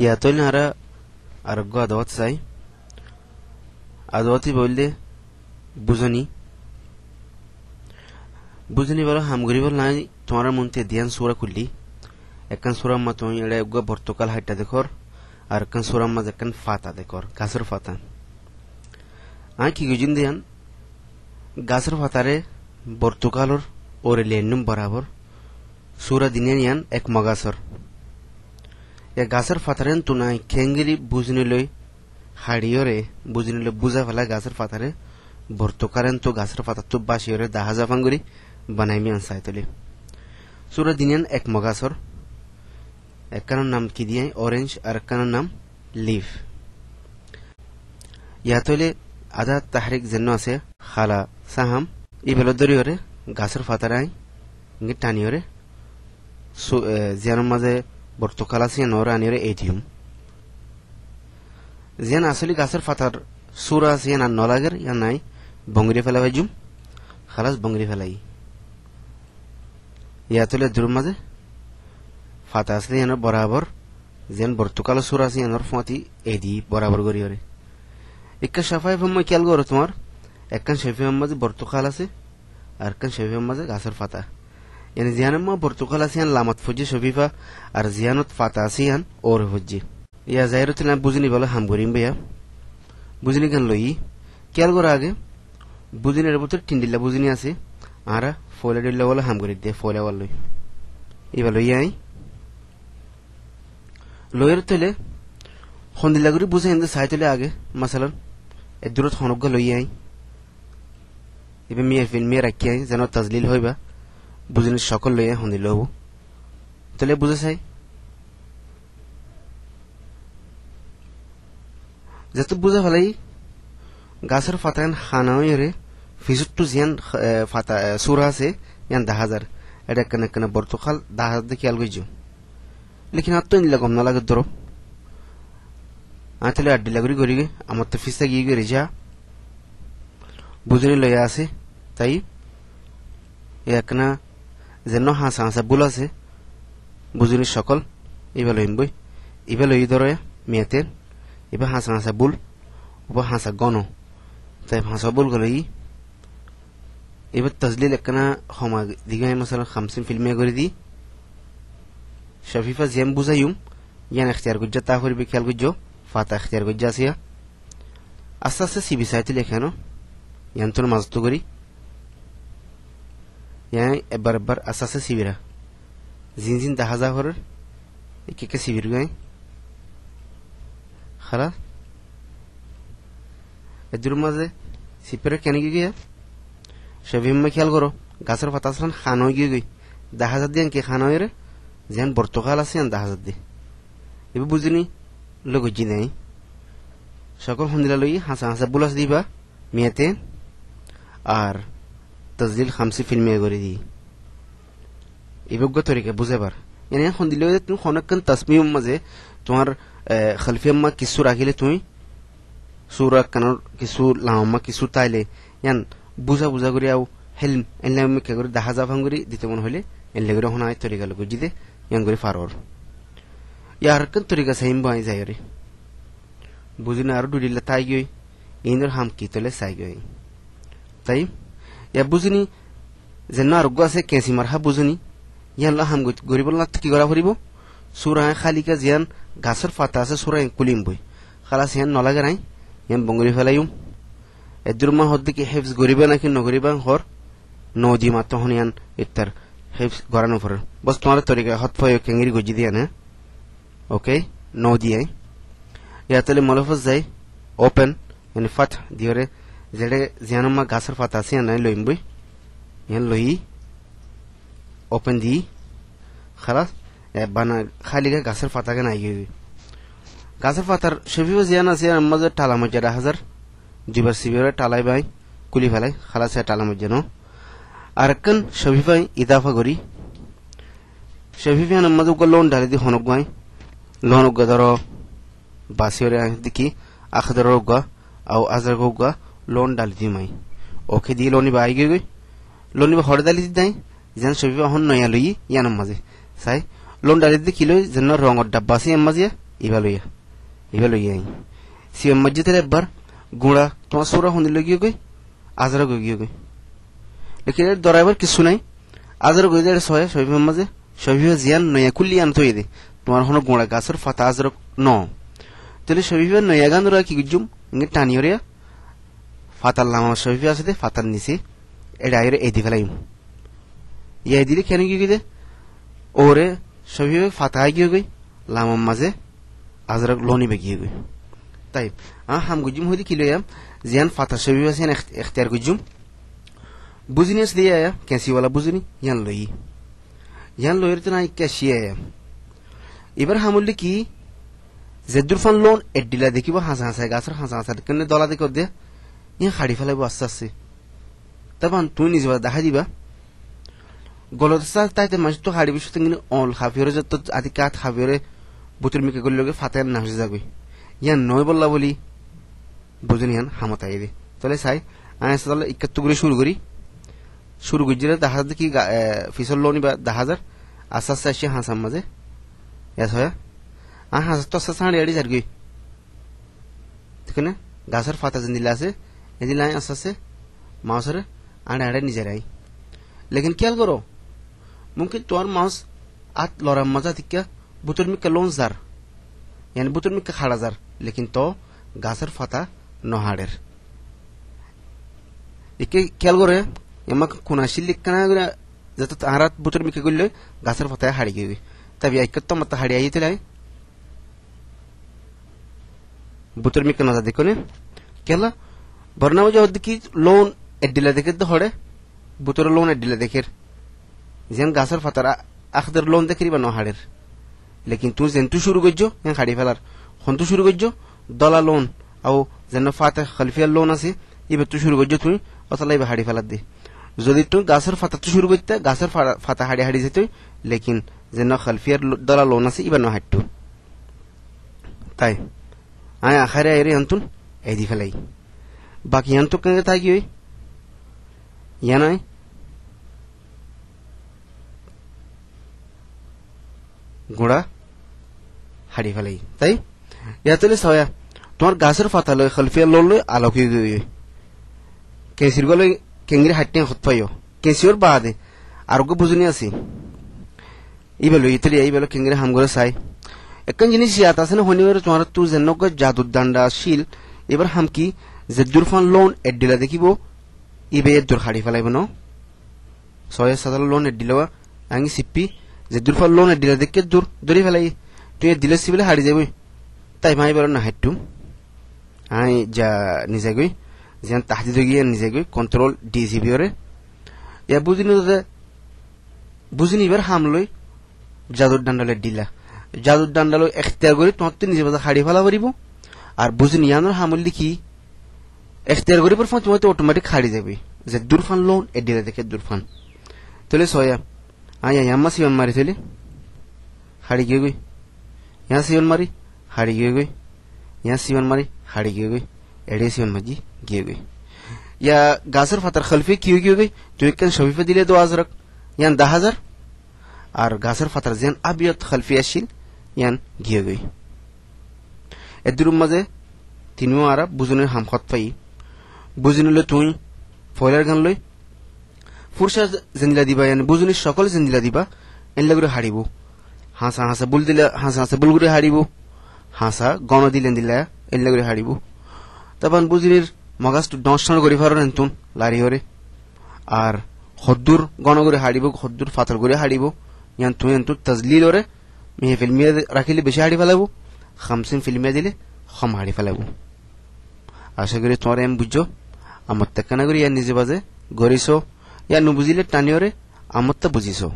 ইয়াতই নারা আরোগ্য আদাওয়াত চাই আদাওয়াতি বললে বুঝনি বুঝনি বলো হামগুড়ি বল নাই তোমার মনতে দিয়ান সুরা খুললি একখান সুরার মা তুমি এটা উগা বর্তকাল হাইটা দেখর আর একখান সুরার মাঝে একখান ফাতা দেখর গাছের ফাতা আই কি গুজিন দিয়ান গাছের ফাতারে বর্তকালর ওরে লেন্নুম বরাবর সুরা দিনে নিয়ান এক মগাছর এ গাছের ফাতারেন তুনাই খেঙ্গিরি বুঝনি লই হাড়িয়রে বুঝনি লই বুঝা ফেলা গাছের ফাতারে বর্তকালেন তো গাছের ফাতা তো বাসিয়রে দাহাজা ফাঙ্গুরি বানাইমি আনসাই তোলে সুরা দিনিয়ান এক মগাছর একখানোর নাম কি দিয়ে অরেঞ্জ আর একখানোর নাম লিভ ইয়াতলে আধা তাহরিক যেন আছে খালা সাহাম ই বেলদরিয়রে গাছের ফাতারাই টানিয়রে জিয়ানোর মাঝে বর্তকাল আছে নর আনিয়রে এটিএম জিয়ান আসলে গাছের ফাতার সুরা আছে না নলাগের ইয়া নাই বঙ্গরি ফেলা ভাইজুম খালাস বঙ্গরি ফেলাই ইয়াতলে দুর মাঝে ফাতা আছে ইয়ানোর বরাবর যেন বর্তকাল সুরা আছে ইয়ানোর ফাতি এদি বরাবর গরিয়রে একটা সাফাই ফম্মা খেয়াল করো তোমার একখান শেফিয়ার মাঝে বর্তকাল আছে আর একখান শেফিয়ার মাঝে গাছের ফাতা এনে জিয়ানের মা বর্তকাল আছে ইয়ান লামাত ফজি শফিফা আর জিয়ানত ফাতা আছে ইয়ান ওর ফজি ইয়া জাহিরতুল বুঝিনি বলে হাম করিম ভাইয়া বুঝিনি কেন লই খেয়াল করো আগে বুঝিনের ভিতর টিন্ডিল্লা বুঝিনি আছে আর ফলে ডিল্লা বলে হাম করি দিয়ে ফলে বল লই এবার লই আই লইয়ের তলে হন্দিল্লা করে বুঝে হিন্দু সাই তলে আগে মাসালান এর দূরত হনজ্ঞ লই আই এবার মেয়ে রাখি আই যেন তাজলিল হইবা বুঝিনি সকল লই আই হন্দিল হবো তলে বুঝে চাই যেহেতু বুঝে ফেলাই গাছের ফাতান খানাওয়ারে ফিজুট্টু জিয়ান ফাতা সুরা আছে ইয়ান 10,000 এটা কেন বর্তকাল 10,000 দেখি আল গইজু লেকিন আর তো নিলা কম না লাগে ধরো আতলে আড্ডি লাগরি গরি আমার তো ফিসা গিয়ে গরি যা বুঝনি লইয়া আছে তাই একনা যেন হাসা হাসা বুল আছে বুঝনি সকল এবার লইম বই এবার লই ধরে মেয়েতেন এবার হাসা হাসা বুল ওবা হাসা গণ তাই হাসা বুল গলই এবার তাজলিল একনা ক্ষমা দিগাই মাসাল 50 ফিল্মে করে দি শফিফা জিয়াম বুঝাইম ইয়ান এখতিয়ার গুজ্জা তা করিবে খেয়াল গুজ্জো ফাতা এখতিয়ার গুজ্জা আসিয়া আস্তে আস্তে সিবি সাইতে লেখানো ইয়ান তোর মাজত করি ইয়ান এবার আস্তে আস্তে সিবিরা জিন দাহাজা হর একে সিবির গাই খালা এদুর মাঝে সিপেরে কেন গিয়ে শফিমা খেয়াল করো গাছের ফাতা আসলান খান হয়ে গিয়ে 10,000 দিয়ে কে খান হয়ে রে যেন বর্তকাল আছে 10,000 দিয়ে এবার বুঝিনি লগজি নেই সকল হন্দিলা লই হাসা হাসা বুলাস দিবা মেয়েতে আর তাজলিল 50 ফিল্মে করে দি এবার তরিকা বুঝেবার এনে হন্দিলা তুমি অনেকক্ষণ তাসমিম মাঝে তোমার খালফিয়াম্মা কিছু রাখিলে তুমি সুরা কানোর কিছু লাম্মা কিছু তাইলে ইয়ান বুঝা বুঝা করে আও হেলম এনলামে কে করে 10,000 ভাঙরি দিতে মন হইলে এনলে করে হনাই তরিকা লগজি দে ইয়ান করে ফারর ইয়ার কোন তরিকা সাইম বাই যায় রে বুঝিনা আর দুদিলা তাই গই ইনর হাম কি তলে সাই গই তাই ইয়া বুঝিনি যেন আর গো আছে কেসি মারহা বুঝিনি ইয়াল্লা হাম গরিব না কি করা করিব সূরা খালিকা জিয়ান গাছের ফাতা আছে সূরা কুলিম বই খালাস ইয়ান নলাগে নাই ইয়ান বঙ্গরি ফেলাইম এদুরমা হদ্দি কি হিফজ গরিবা নাকি নগরিবা হর নদি মাত হনিয়ান ইত্তার হিফজ গরানো ফর বস তোমার তরিকা হত ফয় কেঙ্গিরি গজি দিয়া না ওকে নদি আই ইয়াতলে মলফজ যাই open yani fath diore jede zianuma gasar fata asi na loim bui yan loi open di khalas bana khali ga gasar fata ga nai gi gasar fatar shefiu ziana asi amazar tala majada hazar jibar sibire talai bai kuli felai khalas ya tala majano arkan shefifai idafa gori shefifian amazu ko lon dali di honok gai lon gadaro basiore diki akhdaro ga au azar goga loan dal di mai oke di loni bai gei loni ba hor dali dai jan sobi hon noya loi yanam maze sai loan dali di kilo janna rongor dabba se maze ইবা লইয়া CM মসজিদের একবার গুঁড়া তোমার সৌরা হন্দিল গিয়ে গই আজরা গিয়ে গই লেকিন এর ডরাইবার কিছু নাই আজরা গই দেয় সয় শহীদের মাঝে শহীদ জিয়ান নয়া কুল্লি আনতে হইয়ে দে তোমার হনো গুঁড়া গাছের ফাতা আজরা ন তাহলে শহীদের নয়া গান ওরা কি গুজুম ইঙ্গে টানিওরিয়া ফাতার লামা শহীদ আছে দে ফাতার নিচে এটা আইরে এদি ফেলাইম ইয়া দিলে কেন গিয়ে দে ওরে শহীদ ফাতা গিয়ে গই লামার মাঝে আজরা লোনি বেগিয়ে গই তাই হাম গুজুম হইতে কি লইয়াম জিয়ান ফাতা শহীদ আছে এখতিয়ার গুজুম বুঝিনি আসলে আয়া ক্যাসিওয়ালা বুঝিনি ইয়ান লইয়ের তো না ক্যাশি আয়া এবার হামুল্লি কি জেদুর ফান লোন এডিলা দেখিব হাসায় গাছের হাসা কেন দলা দেখো দে ইয়া হাড়ি ফেলাইব আস্তে আস্তে তখন তুই নিজে দেখা দিবা গলত তাইতে মানুষ তো হাড়ি বিষয় কিন্তু অল হাফিওরে যত আদি কাত হাফিওরে বুতুর মিকে গলি লগে ফাতে না হয়ে যাবে ইয়ান নয় বললা বলি বুঝিনি ইয়ান হামতাই দে তাহলে চাই আয় তাহলে 71 করে শুরু করছিল 10,000 কি ফিসল লোনি বা 10,000 আস্তে আস্তে আসে হাসার মাঝে এস হয় হাজার তো আস্তে আস্তে আড়ি যার গই ঠিক না গাছের ফাতা জিনিলা আছে এই লাই আস্তে আস্তে মাউসরে আড়ে নিজের আই লেকিন খেয়াল করো মুমকিন তোমার মাউস আত লড়ার মজা থেকে বুতুর মিকে লোন যার यानी बुतुर मिके खाड़ा जार लेकिन तो गासर फाता नहाड़ेर इके ख्याल करे यमक कुनाशिल लिखना गरे जत आरात बुतुर मिके गल्ले गासर फाता हाड़ी गई तब या इकत्तो मत हाड़ी आई तेलाई बुतुर मिके नजा देखो ने केला बरनाव जो की लोन एडिला देखे तो हड़े बुतुर लोन एडिला देखेर जेन गासर फाता आखदर लोन देखरी बा नहाड़ेर लेकिन तू जेन तू शुरू गज्जो या खाड़ी फेलार हन तू शुरू गज्जो दला लोन आउ जेन फाता खलफिया लोन আছে ইবে তু শুরু গজ্জো তুই অতলাই হাড়ি ফেলার দে যদি তুই গাছের ফাতা তু শুরু করতে গাছের ফাতা হাড়ি যেত লেকিন যেন খলফিয়ার দলা লোন আছে ইবে না হাট্টু তাই আয় আখারে এরে আনতুন এদি ফেলাই বাকি আনতু কেন তাই কি ইয়া নয় গুড়া হাড়ি ফেলাই তাই ইয়াতলে সয়া তোমার গাছের ফাতা লয় খলফিয়া লোন লয় আলোক হয়ে গই কেসির গলে কেঙ্গির হাট্টে হত পাইও কেসিওর বাদে আর গো বুঝুনি আছে ইবেলো ইতলি ইবেলো কেঙ্গির হাম করে চাই একন জিনিস ইয়াত আছে না হনিওর তোমার তু যেন গো জাদুর ডান্ডা শিল এবার হাম কি জেদুর ফান লোন এডিলা দেখিব ইবে এদুর হাড়ি ফেলাইব ন সয়া সাদাল লোন এডিলা আঙ্গি সিপি জেদুর ফান লোন এডিলা দেখে দূর দূরে ফেলাই তুই দিলে সিবিলে হাড়ি যাবি তাই মাই বলো না হাট্টু আই যা নিজে গই যেন তাহদিদ গিয়ে নিজে গই কন্ট্রোল ডিজিবি ওরে ইয়া বুঝিনি এবার হামলই জাদুর ডান্ডালে ডিলা জাদুর ডান্ডালো এখতিয়ার করে তোমার তো নিজে বাজা হাড়ি ফেলা পারিব আর বুঝিনি ইয়ানোর হামল কি এখতিয়ার করে পর তোমার তো অটোমেটিক হাড়ি যাবে যে দুরফান লোন এডিলা দেখে দুরফান তাহলে সয়া আয়া ইয়াম্মা সিবান মারি তাহলে হাড়ি গিয়ে গই ইয়া সিবান মারি হাড়ি গিয়ে গই ইয়া সিবান মারি হাড়ি গিয়ে গই এড়ে সিবান মাজি গিয়ে গই ইয়া গাছের ফাতার খলফি কি গই তুই কেন শফিফে দিলে 2000 ইয়ান 10,000 আর গাছের ফাতার যেন আবিয়ত খলফি আসিল ইয়ান গিয়ে গই এদুর মাঝে তিনিও আরা বুঝনের হামখত পাই বুঝনিলে তুই ফয়লার গান লই ফুরসা জিন্দিলা দিবা ইয়ান বুঝনির সকল জিন্দিলা দিবা এনলা করে হাড়িব হাসা হাসা বুল দিলে হাসা হাসা বুল করে হাড়িব হাসা গণ দিলেন দিলা এনলা করে হাড়িব তখন বুঝনির মগাস দর্শন করি ফারেন তুন লারি হরে আর হদ্দুর গণ করে হাড়িব হদ্দুর ফাতর করে হাড়িব ইয়ান তুই এন্তু তাজলিল ওরে মেহফিল মিয়া রাখিলে বেশি হাড়ি ফেলাবো 50 ফিল্মে দিলে কম হাড়ি ফেলাবো আশা করি তোমার এম বুঝছো আমার তেকানা করি ইয়ার নিজে বাজে গরিছো ইয়া নুবুঝিলে টানিওরে আমার তা বুঝিছো